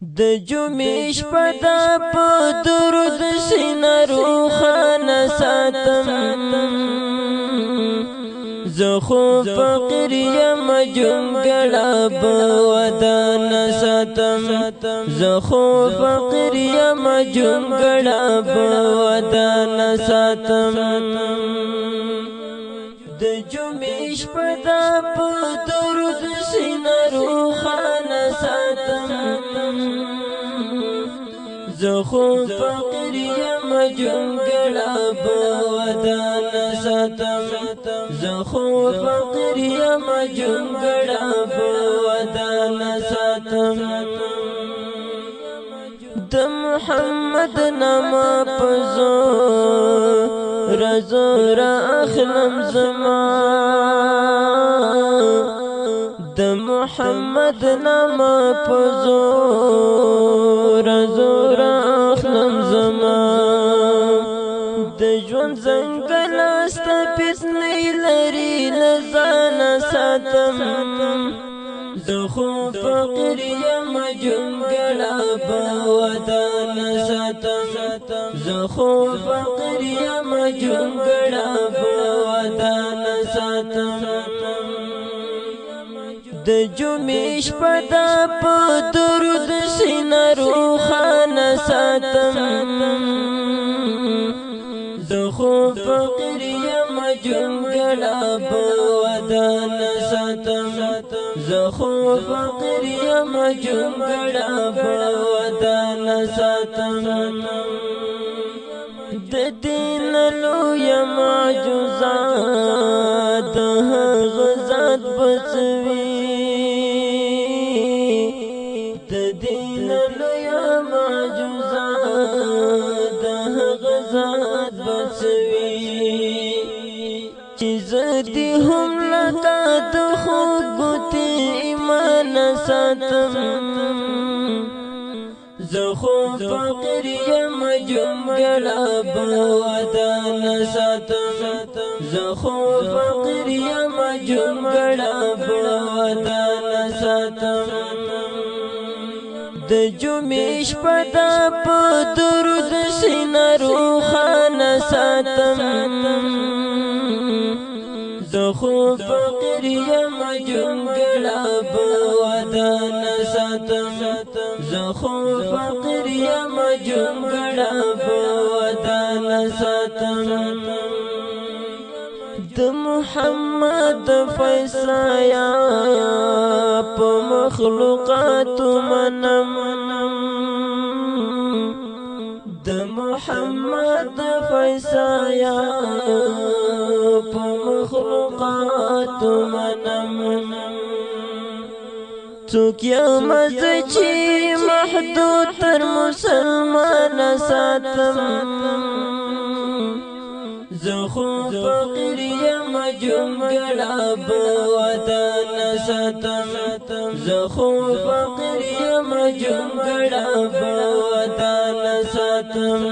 د جمعې شپه ده په درود سینه روښانه ساتم زه خو فقیر یم جونګړه به ودانه ساتم زه خو فقیر یم جونګړه به ودانه ساتم د جمعې شپه ده په درود سینه روښانه ساتم زه خو فقیر یم جونګړه به ودانه ساتم زه خو فقیر یم جونګړه به ودانه ساتم د محمد نامه په زور زور اخلم زما د محمد نامه په زور زور اخلم زما د ژوند ځنګل است فتنې لري له ځانه ساتم زه خو فقیر یم جونګړه به ودانه ساتم زه خو فقیر یم جونګړه به ودانه ساتم د جمعې شپه ده په درود سینه روښانه ساتم زه خو فقیر یم جونګړه به ودانه ساتم زه خو فقیر یم جونګړه به ودانه ساتم د دین لوی معجزات د هغه ذات بڅوي د دین لوی معجزات د هغه ذات بڅوي چې زدي هم لکه د خوږتي ایمان ساتم زه خو فقیر یم جونګړه به ودانه ساتم زه خو فقیر یم جونګړه به ودانه ساتم د جمعې شپه ده په درود سینه روښانه ساتم زه خو فقیر یم جونګړه به ودانه ساتم زه خو فقیر یم جونګړه به ودانه ساتم د محمد فیصایا په مخلوقات منم د محمد فیصایا په مخلوقات منم څوک یم زه چې محدود تر مسلمان ساتم زه خو فقیر یم جونګړه به ودانه ساتم زه خو فقیر یم جونګړه به ودانه ساتم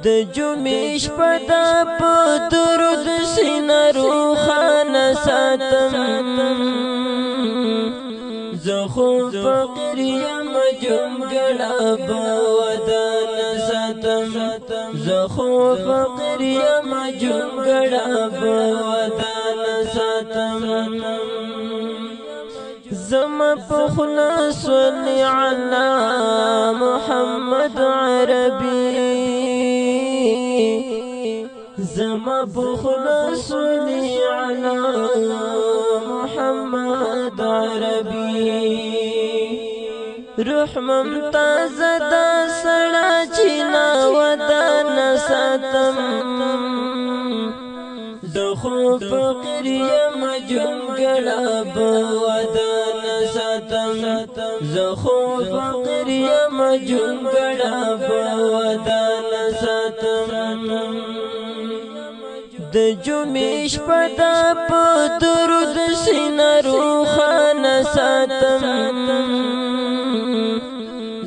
د جمعې شپه ده په درود سینه روښانه ساتم زه خو فقیر یم جونګړه به ودانه ساتم زه خو فقیر یم جونګړه به ودانه ساتم زما په خوله صلی علی محمد عربي زما په خوله صلی علی محمد عربي روح ممتاز دا سړه چې نا ودانه ساتم زه خو فقیر یم جونګړه به ودانه ساتم زه خو فقیر یم جونګړه به ودانه ساتم د جمعې شپه ده په درود سینه روښانه ساتم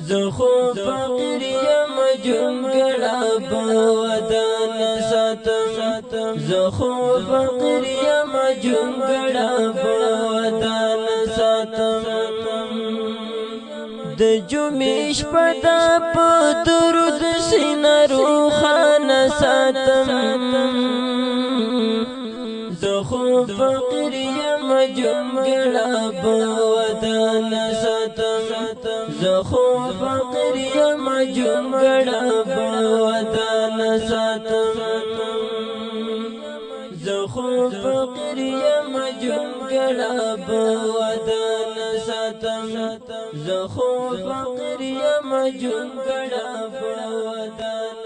زه خو فقیر یم جونګړه به ودانه ساتم زه خو فقیر یم جونګړه به ودانه ساتم د جمعې شپه دا په درود سینه روښانه ساتم زه خو فقیر یم جونګړه به ودان ساتم زه خو فقیر یم جونګړه به ودان ساتم زه خو فقیر یم جونګړه به ودان ساتم زه خو فقیر یم جونګړه به ودان